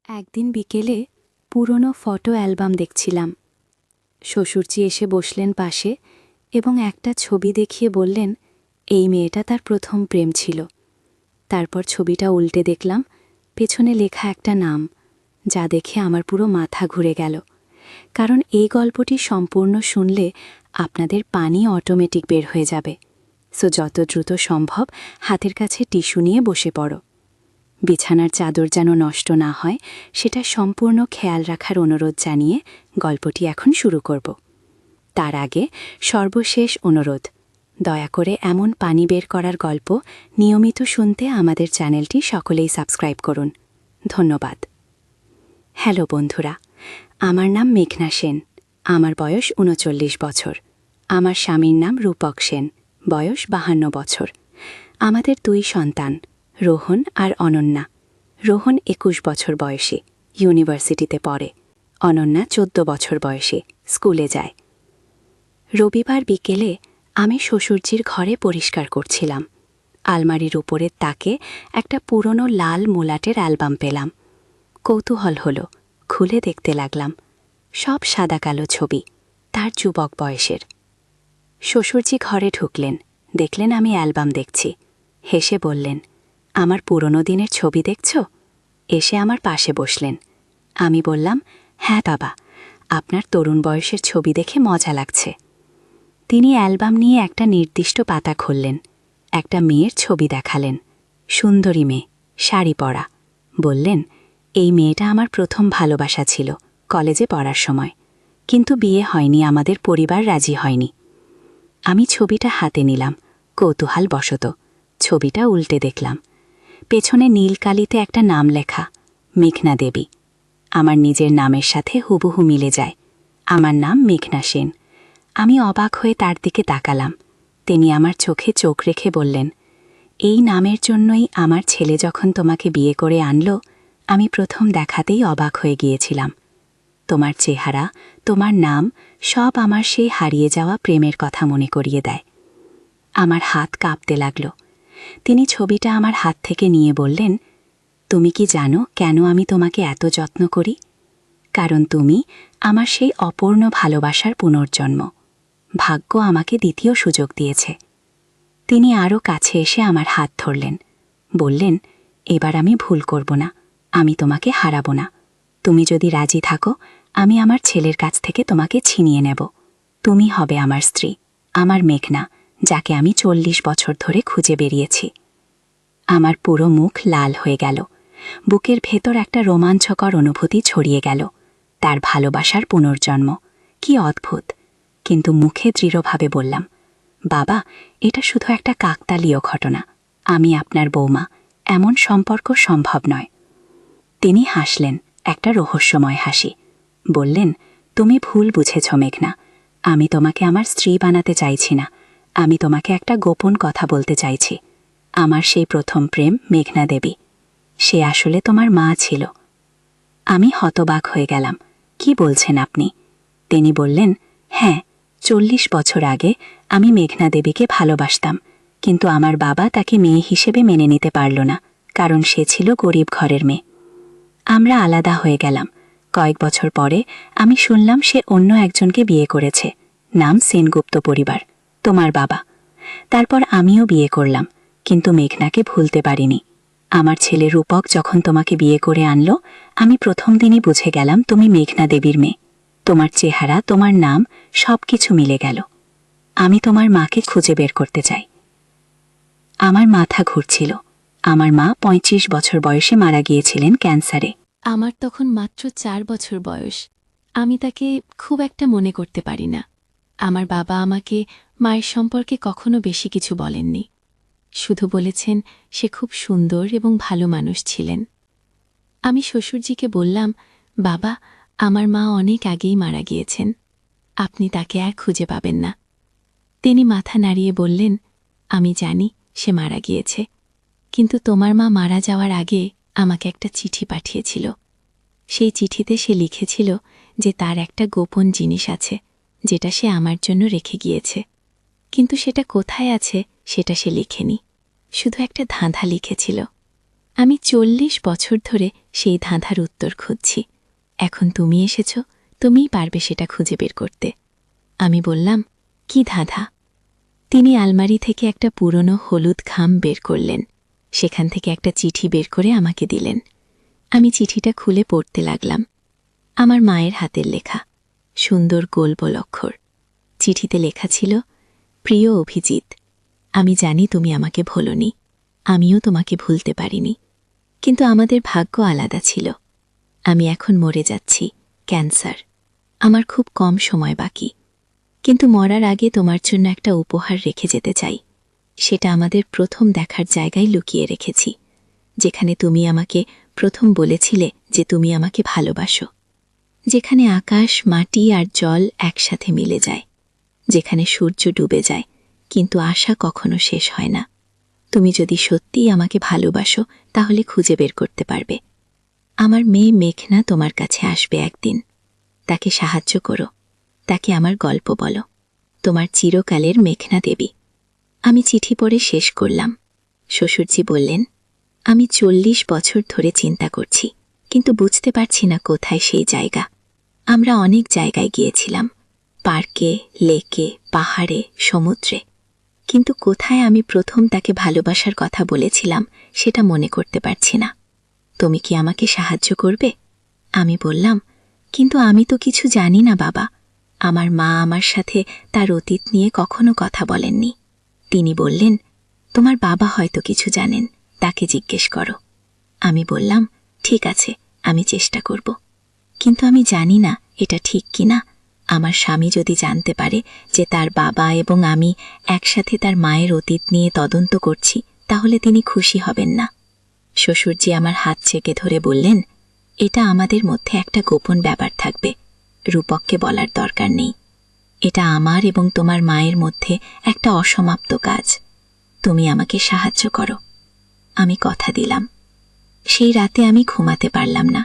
একদিন বিকেলে পুরনো ফটো অ্যালবাম দেখছিলাম। শ্বশুরজি এসে বসলেন পাশে এবং একটা ছবি দেখিয়ে বললেন, এই মেয়েটা তার প্রথম প্রেম ছিল। তারপর ছবিটা উল্টে দেখলাম, পেছনে লেখা একটা নাম, যা দেখে আমার পুরো মাথা ঘুরে গেল। কারণ এই গল্পটি সম্পূর্ণ শুনলে আপনাদের পানি অটোমেটিক বের হয়ে যাবে। সো যত দ্রুত সম্ভব হাতের কাছে টিস্যু নিয়ে বসে পড়ো। বিছানার চাদর যেন নষ্ট না হয় সেটা সম্পূর্ণ খেয়াল রাখার অনুরোধ জানিয়ে গল্পটি এখন শুরু করব। তার আগে সর্বশেষ অনুরোধ, দয়া করে এমন পানি বের করার গল্প নিয়মিত শুনতে আমাদের চ্যানেলটি সকলেই সাবস্ক্রাইব করুন। ধন্যবাদ। হ্যালো বন্ধুরা, আমার নাম মেঘনা সেন। আমার বয়স ৩৯ বছর। আমার স্বামীর নাম রূপক সেন, বয়স ৫২ বছর। আমাদের ২ সন্তান, রোহন আর অনন্যা। রোহন ২১ বছর বয়সী, ইউনিভার্সিটিতে পড়ে। অনন্যা ১৪ বছর বয়সী, স্কুলে যায়। রবিবার বিকেলে আমি শ্বশুরজির ঘরে পরিষ্কার করছিলাম। আলমারির উপরের তাকে একটা পুরনো লাল মোলাটের অ্যালবাম পেলাম। কৌতূহল হলো, খুলে দেখতে লাগলাম। সব সাদা কালো ছবি, তার যুবক বয়সের। শ্বশুরজি ঘরে ঢুকলেন, দেখলেন আমি অ্যালবাম দেখছি। হেসে বললেন, আমার পুরনো দিনের ছবি দেখছ? এসে আমার পাশে বসলেন। আমি বললাম, হ্যাঁ বাবা, আপনার তরুণ বয়সের ছবি দেখে মজা লাগছে। তিনি অ্যালবাম নিয়ে একটা নির্দিষ্ট পাতা খুললেন। একটা মেয়ের ছবি দেখালেন, সুন্দরী মেয়ে, শাড়ি পরা। বললেন, এই মেয়েটা আমার প্রথম ভালোবাসা ছিল কলেজে পড়ার সময়, কিন্তু বিয়ে হয়নি, আমাদের পরিবার রাজি হয়নি। আমি ছবিটা হাতে নিলাম, কৌতূহল বশত। ছবিটা উল্টে দেখলাম, পেছনে নীল কালিতে একটা নাম লেখা, মেঘনা দেবী। আমার নিজের নামের সাথে হুবহু মিলে যায়। আমার নাম মেঘনা সেন। আমি অবাক হয়ে তার দিকে তাকালাম। তিনি আমার চোখে চোখ রেখে বললেন, এই নামের জন্যই আমার ছেলে যখন তোমাকে বিয়ে করে আনলো, আমি প্রথম দেখাতেই অবাক হয়ে গিয়েছিলাম। তোমার চেহারা, তোমার নাম, সব আমার সেই হারিয়ে যাওয়া প্রেমের কথা মনে করিয়ে দেয়। আমার হাত কাঁপতে লাগল। তিনি ছবিটা আমার হাত থেকে নিয়ে বললেন, তুমি কি জানো কেন আমি তোমাকে এত যত্ন করি? কারণ তুমি আমার সেই অপূর্ণ ভালোবাসার পুনর্জন্ম। ভাগ্য আমাকে দ্বিতীয় সুযোগ দিয়েছে। তিনি আরও কাছে এসে আমার হাত ধরলেন, বললেন, এবার আমি ভুল করব না, আমি তোমাকে হারাবো না। তুমি যদি রাজি থাকো, আমি আমার ছেলের কাছ থেকে তোমাকে ছিনিয়ে নেব। তুমি হবে আমার স্ত্রী, আমার মেঘনা, যাকে আমি ৪০ বছর ধরে খুঁজে বেরিয়েছি। আমার পুরো মুখ লাল হয়ে গেল। বুকের ভেতর একটা রোমাঞ্চকর অনুভূতি ছড়িয়ে গেল। তার ভালোবাসার পুনর্জন্ম, কি অদ্ভুত। কিন্তু মুখে দৃঢ়ভাবে বললাম, বাবা, এটা শুধু একটা কাকতালীয় ঘটনা। আমি আপনার বৌমা, এমন সম্পর্ক সম্ভব নয়। তিনি হাসলেন, একটা রহস্যময় হাসি। বললেন, তুমি ভুল বুঝেছ মেঘনা। আমি তোমাকে আমার স্ত্রী বানাতে চাইছি না। আমি তোমাকে একটা গোপন কথা বলতে চাইছি। আমার সেই প্রথম প্রেম মেঘনা দেবী, সে আসলে তোমার মা ছিল। আমি হতবাক হয়ে গেলাম। কি বলছেন আপনি? তিনি বললেন, হ্যাঁ, ৪০ বছর আগে আমি মেঘনা দেবীকে ভালোবাসতাম, কিন্তু আমার বাবা তাকে মেয়ে হিসেবে মেনে নিতে পারল না, কারণ সে ছিল গরিব ঘরের মেয়ে। আমরা আলাদা হয়ে গেলাম। কয়েক বছর পরে আমি শুনলাম সে অন্য একজনকে বিয়ে করেছে, নাম সেনগুপ্ত পরিবার, তোমার বাবা। তারপর আমিও বিয়ে করলাম, কিন্তু মেঘনাকে ভুলতে পারিনি। আমার ছেলে রূপক যখন তোমাকে বিয়ে করে আনলো, আমি প্রথম দিনই বুঝে গেলাম তুমি মেঘনা দেবীর মেয়ে। তোমার চেহারা, তোমার নাম, সব কিছু মিলে গেল। আমি তোমার মাকে খুঁজে বের করতে চাই। আমার মাথা ঘুরছিল। আমার মা ৩৫ বছর বয়সে মারা গিয়েছিলেন ক্যান্সারে। আমার তখন মাত্র ৪ বছর বয়স। আমি তাকে খুব একটা মনে করতে পারি না। আমার বাবা আমাকে মায়ের সম্পর্কে কখনো বেশি কিছু বলেননি। শুধু বলেছেন সে খুব সুন্দর এবং ভালো মানুষ ছিলেন। আমি শ্বশুরজিকে বললাম, বাবা, আমার মা অনেক আগেই মারা গিয়েছেন। আপনি তাকে আর খুঁজে পাবেন না। তিনি মাথা নাড়িয়ে বললেন, আমি জানি সে মারা গিয়েছে, কিন্তু তোমার মা মারা যাওয়ার আগে আমাকে একটা চিঠি পাঠিয়েছিল। সেই চিঠিতে সে লিখেছিল যে তার একটা গোপন জিনিস আছে, যেটা সে আমার জন্য রেখে গিয়েছে, কিন্তু সেটা কোথায় আছে সেটা সে লিখেনি, শুধু একটা ধাঁধা লিখেছিল। আমি 40 বছর ধরে সেই ধাঁধার উত্তর খুঁজছি। এখন তুমি এসেছ, তুমিই পারবে সেটা খুঁজে বের করতে। আমি বললাম, কি ধাঁধা? তিনি আলমারি থেকে একটা পুরনো হলুদ খাম বের করলেন। সেখান থেকে একটা চিঠি বের করে আমাকে দিলেন। আমি চিঠিটা খুলে পড়তে লাগলাম। আমার মায়ের হাতের লেখা, সুন্দর গোল গোল অক্ষর। চিঠিতে লেখা ছিল, প্রিয় অভিজিৎ, আমি জানি তুমি আমাকে ভোলনি, আমিও তোমাকে ভুলতে পারিনি, কিন্তু আমাদের ভাগ্য আলাদা ছিল। আমি এখন মরে যাচ্ছি, ক্যান্সার। আমার খুব কম সময় বাকি, কিন্তু মরার আগে তোমার জন্য একটা উপহার রেখে যেতে চাই। সেটা আমাদের প্রথম দেখার জায়গায় লুকিয়ে রেখেছি, যেখানে তুমি আমাকে প্রথম বলেছিলে যে তুমি আমাকে ভালোবাসো, যেখানে আকাশ, মাটি আর জল একসাথে মিলে যায়, যেখানে সূর্য ডুবে যায় কিন্তু আশা কখনো শেষ হয় না। তুমি যদি সত্যিই আমাকে ভালোবাসো তাহলে খুঁজে বের করতে পারবে। আমার মেয়ে মেঘনা তোমার কাছে আসবে একদিন। তাকে সাহায্য করো, তাকে আমার গল্প বলো, তোমার চিরকালের মেঘনা দেবী। আমি চিঠি পড়ে শেষ করলাম। শ্বশুরজি বললেন, আমি 40 বছর ধরে চিন্তা করছি, কিন্তু বুঝতে পারছি না কোথায় সেই জায়গা। আমরা অনেক জায়গায় গিয়েছিলাম, পার্কে, লেকে, পাহাড়ে, সমুদ্রে, কিন্তু কোথায় আমি প্রথম তাকে ভালোবাসার কথা বলেছিলাম সেটা মনে করতে পারছি না। তুমি কি আমাকে সাহায্য করবে? আমি বললাম, কিন্তু আমি তো কিছু জানি না বাবা। আমার মা আমার সাথে তার অতীত নিয়ে কখনো কথা বলেননি। তিনি বললেন, তোমার বাবা হয়তো কিছু জানেন, তাকে জিজ্ঞেস করো। আমি বললাম, ঠিক আছে, আমি চেষ্টা করব, কিন্তু আমি জানি না এটা ঠিক কিনা। আমার স্বামী যদি জানতে পারে যে তার বাবা এবং আমি একসাথে তার মায়ের অতীত নিয়ে তদন্ত করছি, তাহলে তিনি খুশি হবেন না। শ্বশুরজি আমার হাত চেপে ধরে বললেন, এটা আমাদের মধ্যে একটা গোপন ব্যাপার থাকবে, রূপককে বলার দরকার নেই। এটা আমার এবং তোমার মায়ের মধ্যে একটা অসমাপ্ত কাজ। তুমি আমাকে সাহায্য করো। আমি কথা দিলাম। সেই রাতে আমি ঘুমাতে পারলাম না।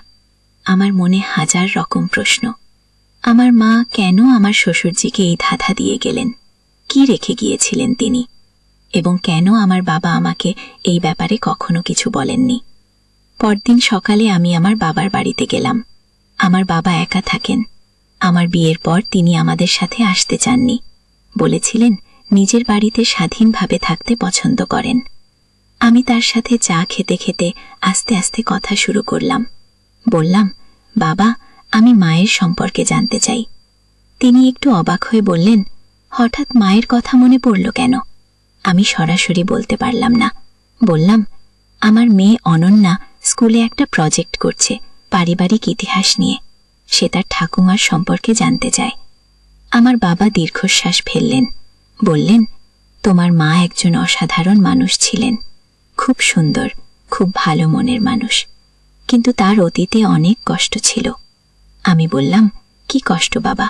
আমার মনে হাজার রকম প্রশ্ন। আমার মা কেন আমার শ্বশুরজিকে এই ধাঁধা দিয়ে গেলেন? কি রেখে গিয়েছিলেন তিনি? এবং কেন আমার বাবা আমাকে এই ব্যাপারে কখনো কিছু বলেননি? পরদিন সকালে আমি আমার বাবার বাড়িতে গেলাম। আমার বাবা একা থাকেন। আমার বিয়ের পর তিনি আমাদের সাথে আসতে চাননি, বলেছিলেন নিজের বাড়িতে স্বাধীনভাবে থাকতে পছন্দ করেন। আমি তার সাথে চা খেতে খেতে আস্তে আস্তে কথা শুরু করলাম। বললাম, বাবা, আমি মায়ের সম্পর্কে জানতে চাই। তিনি একটু অবাক হয়ে বললেন, হঠাৎ মায়ের কথা মনে পড়ল কেন? আমি সরাসরি বলতে পারলাম না। বললাম, আমার মেয়ে অনন্যা স্কুলে একটা প্রজেক্ট করছে পারিবারিক ইতিহাস নিয়ে। সে তার ঠাকুমার সম্পর্কে জানতে চায়। আমার বাবা দীর্ঘশ্বাস ফেললেন, বললেন, তোমার মা একজন অসাধারণ মানুষ ছিলেন, খুব সুন্দর, খুব ভালো মনের মানুষ, কিন্তু তার অতীতে অনেক কষ্ট ছিল। আমি বললাম, কি কষ্ট বাবা?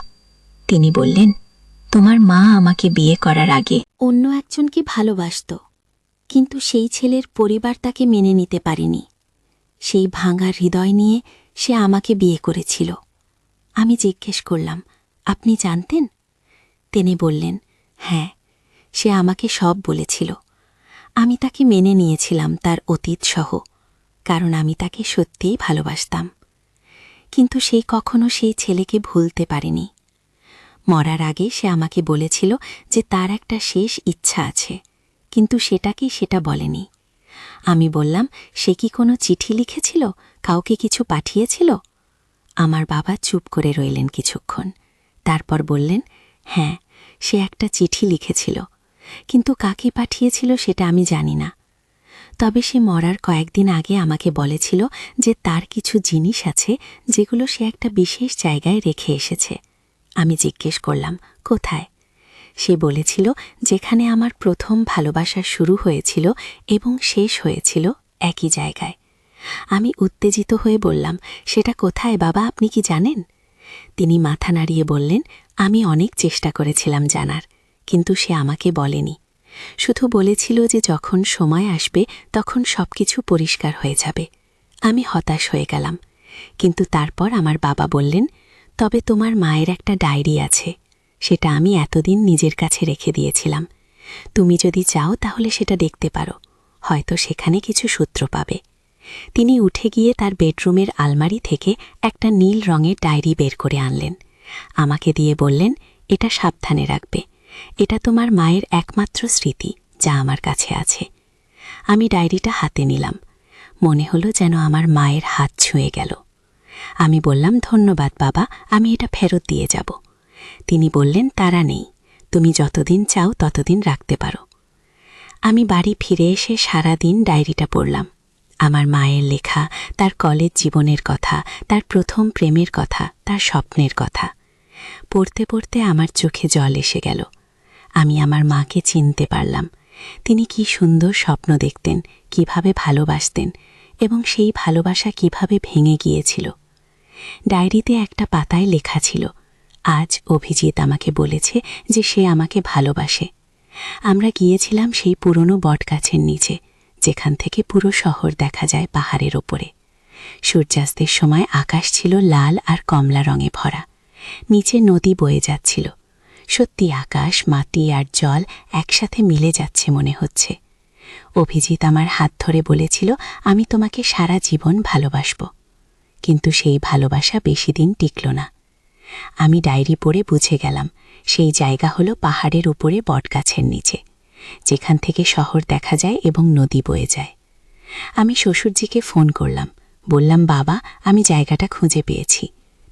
তিনি বললেন, তোমার মা আমাকে বিয়ে করার আগে অন্য একজনকে ভালোবাসত, কিন্তু সেই ছেলের পরিবার তাকে মেনে নিতে পারেনি। সেই ভাঙা হৃদয় নিয়ে সে আমাকে বিয়ে করেছিল। আমি জিজ্ঞেস করলাম, আপনি জানতেন? তিনি বললেন, হ্যাঁ, সে আমাকে সব বলেছিল। আমি তাকে মেনে নিয়েছিলাম তার অতীত সহ, কারণ আমি তাকে সত্যিই ভালোবাসতাম। কিন্তু সে কখনো সেই ছেলেকে ভুলতে পারেনি। মরার আগে সে আমাকে বলেছিল যে তার একটা শেষ ইচ্ছা আছে, কিন্তু সেটা বলেনি। আমি বললাম, সে কি কোনো চিঠি লিখেছিল, কাউকে কিছু পাঠিয়েছিল? আমার বাবা চুপ করে রইলেন কিছুক্ষণ, তারপর বললেন, হ্যাঁ, সে একটা চিঠি লিখেছিল, কিন্তু কাকে পাঠিয়েছিল সেটা আমি জানি না। তবে সে মরার কয়েকদিন আগে আমাকে বলেছিল যে তার কিছু জিনিস আছে যেগুলো সে একটা বিশেষ জায়গায় রেখে এসেছে। আমি জিজ্ঞেস করলাম, কোথায়? সে বলেছিল, যেখানে আমার প্রথম ভালোবাসা শুরু হয়েছিল এবং শেষ হয়েছিল একই জায়গায়। আমি উত্তেজিত হয়ে বললাম, সেটা কোথায় বাবা, আপনি কি জানেন? তিনি মাথা নাড়িয়ে বললেন, আমি অনেক চেষ্টা করেছিলাম জানার, কিন্তু সে আমাকে বলেনি। শুধু বলেছিল যে যখন সময় আসবে তখন সবকিছু পরিষ্কার হয়ে যাবে। আমি হতাশ হয়ে গেলাম, কিন্তু তারপর আমার বাবা বললেন, তবে তোমার মায়ের একটা ডায়েরি আছে, সেটা আমি এতদিন নিজের কাছে রেখে দিয়েছিলাম। তুমি যদি চাও তাহলে সেটা দেখতে পারো, হয়তো সেখানে কিছু সূত্র পাবে। তিনি উঠে গিয়ে তার বেডরুমের আলমারি থেকে একটা নীল রঙের ডায়েরি বের করে আনলেন। আমাকে দিয়ে বললেন, এটা সাবধানে রাখবে। এটা তোমার মায়ের একমাত্র স্মৃতি যা আমার কাছে আছে। আমি ডায়েরিটা হাতে নিলাম। মনে হলো যেন আমার মায়ের হাত ছুঁয়ে গেল। আমি বললাম, ধন্যবাদ বাবা, আমি এটা ফেরত দিয়ে যাব। তিনি বললেন, তারা নেই, তুমি যতদিন চাও ততদিন রাখতে পারো। আমি বাড়ি ফিরে এসে সারা দিন ডায়েরিটা পড়লাম। আমার মায়ের লেখা, তার কলেজ জীবনের কথা, তার প্রথম প্রেমের কথা, তার স্বপ্নের কথা। পড়তে পড়তে আমার চোখে জল এসে গেল। আমি আমার মাকে চিনতে পারলাম। তিনি কি সুন্দর স্বপ্ন দেখতেন, কিভাবে ভালোবাসতেন, এবং সেই ভালোবাসা কিভাবে ভেঙে গিয়েছিল। ডায়েরিতে একটা পাতায় লেখা ছিল, আজ অভিজিৎ আমাকে বলেছে যে সে আমাকে ভালোবাসে। আমরা গিয়েছিলাম সেই পুরনো বটগাছের নিচে, যেখান থেকে পুরো শহর দেখা যায় পাহাড়ের ওপরে। সূর্যাস্তের সময় আকাশ ছিল লাল আর কমলা রঙে ভরা। নিচে নদী বয়ে যাচ্ছিল। সত্যি আকাশ, মাটি আর জল একসাথে মিলে যাচ্ছে মনে হচ্ছে। অভিজিৎ আমার হাত ধরে বলেছিল, আমি তোমাকে সারা জীবন ভালোবাসব। কিন্তু সেই ভালোবাসা বেশি দিন টিকল না। আমি ডায়েরি পড়ে বুঝে গেলাম, সেই জায়গা হলো পাহাড়ের উপরে বটগাছের নিচে, যেখান থেকে শহর দেখা যায় এবং নদী বয়ে যায়। আমি শ্বশুরজিকে ফোন করলাম। বললাম, বাবা, আমি জায়গাটা খুঁজে পেয়েছি।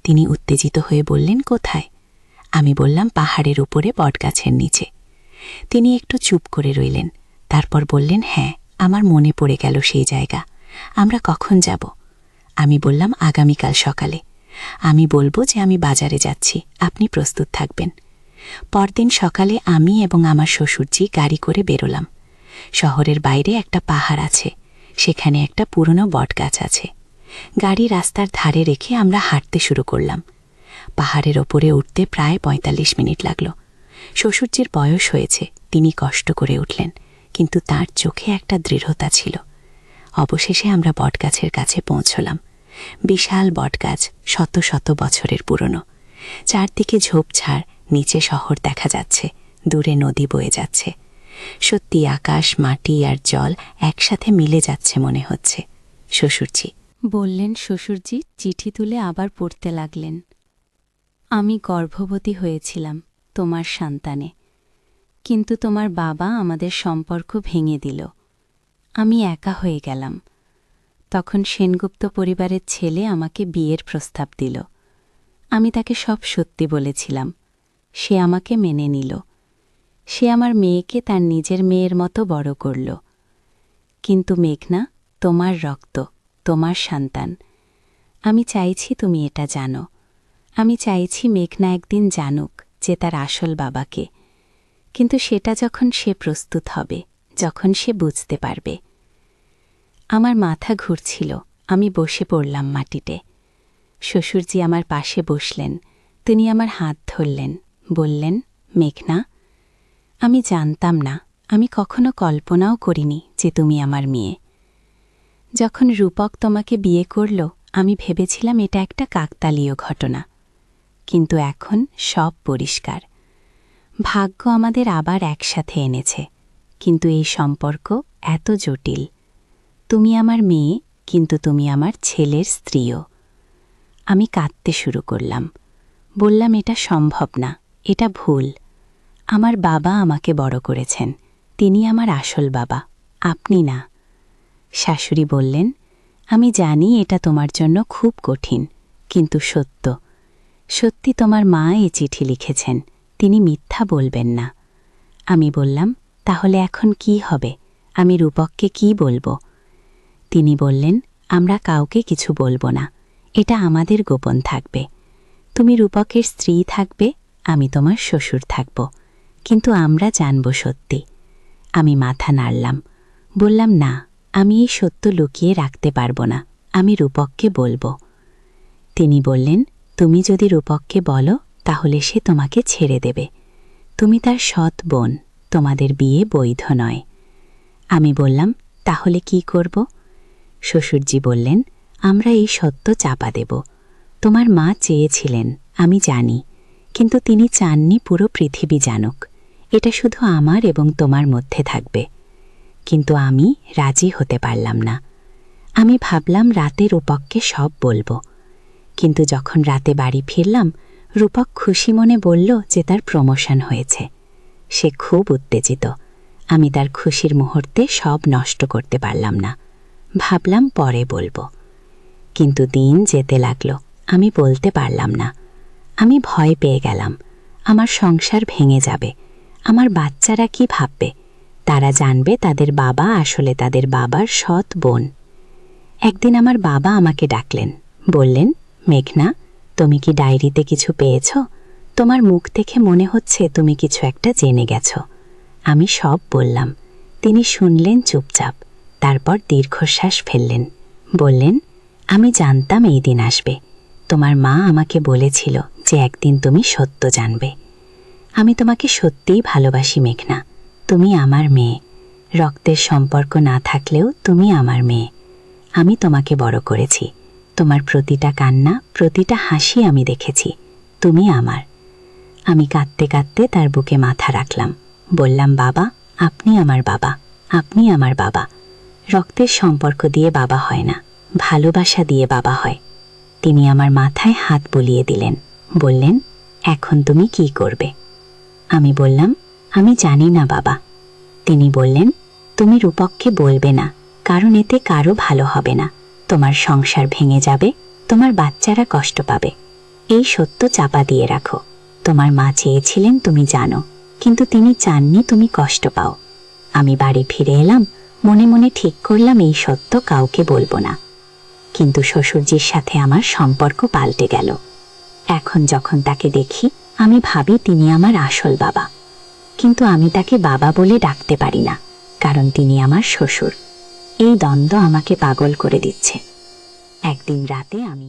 তিনি উত্তেজিত হয়ে বললেন, কোথায়? আমি বললাম, পাহাড়ের উপরে বটগাছের নিচে। তিনি একটু চুপ করে রইলেন। তারপর বললেন, হ্যাঁ, আমার মনে পড়ে গেল সেই জায়গা। আমরা কখন যাব? আমি বললাম, আগামীকাল সকালে। আমি বলবো যে আমি বাজারে যাচ্ছি, আপনি প্রস্তুত থাকবেন। পরদিন সকালে আমি এবং আমার শ্বশুরজি গাড়ি করে বেরোলাম। শহরের বাইরে একটা পাহাড় আছে, সেখানে একটা পুরনো বটগাছ আছে। গাড়ি রাস্তার ধারে রেখে আমরা হাঁটতে শুরু করলাম। পাহাড়ের ওপরে উঠতে প্রায় ৪৫ মিনিট লাগল। শ্বশুরজির বয়স হয়েছে, তিনি কষ্ট করে উঠলেন, কিন্তু তার চোখে একটা দৃঢ়তা ছিল। অবশেষে আমরা বটগাছের কাছে পৌঁছলাম। বিশাল বটগাছ, শত শত বছরের পুরনো। চারদিকে ঝোপঝাড়, নিচে শহর দেখা যাচ্ছে, দূরে নদী বয়ে যাচ্ছে। সত্যি আকাশ, মাটি আর জল একসাথে মিলে যাচ্ছে মনে হচ্ছে। শ্বশুরজি বললেন। শ্বশুরজি চিঠি তুলে আবার পড়তে লাগলেন। আমি গর্ভবতী হয়েছিলাম তোমার সন্তানে, কিন্তু তোমার বাবা আমাদের সম্পর্ক ভেঙে দিল। আমি একা হয়ে গেলাম। তখন সেনগুপ্ত পরিবারের ছেলে আমাকে বিয়ের প্রস্তাব দিল। আমি তাকে সব সত্যি বলেছিলাম। সে আমাকে মেনে নিল। সে আমার মেয়েকে তার নিজের মেয়ের মতো বড় করল। কিন্তু মেঘনা তোমার রক্ত, তোমার সন্তান। আমি চাইছি তুমি এটা জানো। আমি চাইছি মেঘনা একদিন জানুক যে তার আসল বাবাকে। কিন্তু সেটা যখন সে প্রস্তুত হবে, যখন সে বুঝতে পারবে। আমার মাথা ঘুরছিল। আমি বসে পড়লাম মাটিতে। শ্বশুরজি আমার পাশে বসলেন। তিনি আমার হাত ধরলেন, বললেন, মেঘনা, আমি জানতাম না, আমি কখনো কল্পনাও করিনি যে তুমি আমার মেয়ে। যখন রূপক তোমাকে বিয়ে করল, আমি ভেবেছিলাম এটা একটা কাকতালীয় ঘটনা। কিন্তু এখন সব পরিষ্কার। ভাগ্য আমাদের আবার একসাথে এনেছে, কিন্তু এই সম্পর্ক এত জটিল। তুমি আমার মেয়ে, কিন্তু তুমি আমার ছেলের স্ত্রীও। আমি কাঁদতে শুরু করলাম। বললাম, এটা সম্ভব না, এটা ভুল। আমার বাবা আমাকে বড় করেছেন, তিনি আমার আসল বাবা, আপনি না। শাশুড়ি বললেন, আমি জানি এটা তোমার জন্য খুব কঠিন, কিন্তু সত্য। সত্যি তোমার মা এই চিঠি লিখেছেন, তিনি মিথ্যা বলবেন না। আমি বললাম, তাহলে এখন কি হবে? আমি রূপককে কি বলবো? তিনি বললেন, আমরা কাউকে কিছু বলবো না, এটা আমাদের গোপন থাকবে। তুমি রূপকের স্ত্রী থাকবে, আমি তোমার শ্বশুর থাকব, কিন্তু আমরা জানব সত্যি। আমি মাথা নাড়লাম। বললাম, না, আমি এই সত্য লুকিয়ে রাখতে পারবো না, আমি রূপককে বলবো। তিনি বললেন, তুমি যদি রূপককে বলো তাহলে সে তোমাকে ছেড়ে দেবে। তুমি তার সৎ বোন, তোমাদের বিয়ে বৈধ নয়। আমি বললাম, তাহলে কি করব? শ্বশুরজি বললেন, আমরা এই সত্য চাপা দেব। তোমার মা চেয়েছিলেন, আমি জানি, কিন্তু তিনি চাননি পুরো পৃথিবী জানুক। এটা শুধু আমার এবং তোমার মধ্যে থাকবে। কিন্তু আমি রাজি হতে পারলাম না। আমি ভাবলাম রাতে রূপককে সব বলবো, কিন্তু যখন রাতে বাড়ি ফিরলাম রূপক খুশি মনে বলল যে তার প্রমোশন হয়েছে। সে খুব উত্তেজিত। আমি তার খুশির মুহূর্তে সব নষ্ট করতে পারলাম না। ভাবলাম পরে বলবো, কিন্তু দিন যেতে লাগলো, আমি বলতে পারলাম না। আমি ভয় পেয়ে গেলাম, আমার সংসার ভেঙে যাবে, আমার বাচ্চারা কি ভাববে, তারা জানবে তাদের বাবা আসলে তাদের বাবার সৎ বোন। একদিন আমার বাবা আমাকে ডাকলেন, বললেন, মেঘনা, তুমি কি ডায়েরিতে কিছু পেয়েছ? তোমার মুখ দেখে মনে হচ্ছে তুমি কিছু একটা জেনে গেছ। আমি সব বললাম। তিনি শুনলেন চুপচাপ, তারপর দীর্ঘশ্বাস ফেললেন, বললেন, আমি জানতাম এই দিন আসবে। তোমার মা আমাকে বলেছিল যে একদিন তুমি সত্য জানবে। আমি তোমাকে সত্যিই ভালোবাসি মেঘনা, তুমি আমার মেয়ে। রক্তের সম্পর্ক না থাকলেও তুমি আমার মেয়ে। আমি তোমাকে বড় করেছি, তোমার প্রতিটা কান্না, প্রতিটা হাসি আমি দেখেছি, তুমি আমার। আমি কাঁদতে কাঁদতে তার বুকে মাথা রাখলাম, বললাম, বাবা, আপনি আমার বাবা, আপনি আমার বাবা। রক্তের সম্পর্ক দিয়ে বাবা হয় না, ভালোবাসা দিয়ে বাবা হয়। তিনি আমার মাথায় হাত বুলিয়ে দিলেন, বললেন, এখন তুমি কি করবে? আমি বললাম, আমি জানি না বাবা। তিনি বললেন, তুমি রূপককে বলবে না, কারণ এতে কারো ভালো হবে না। তোমার সংসার ভেঙে যাবে, তোমার বাচ্চারা কষ্ট পাবে। এই সত্য চাপা দিয়ে রাখো। তোমার মা চেয়েছিলেন তুমি জানো, কিন্তু তিনি চাননি তুমি কষ্ট পাও। আমি বাড়ি ফিরে এলাম, মনে মনে ঠিক করলাম এই সত্য কাউকে বলবো না। কিন্তু শ্বশুরজির সাথে আমার সম্পর্ক পাল্টে গেল। এখন যখন তাকে দেখি আমি ভাবি তিনি আমার আসল বাবা, কিন্তু আমি তাকে বাবা বলে ডাকতে পারি না, কারণ তিনি আমার শ্বশুর। এই দ্বন্দ্ব আমাকে পাগল করে দিচ্ছে। একদিন রাতে আমি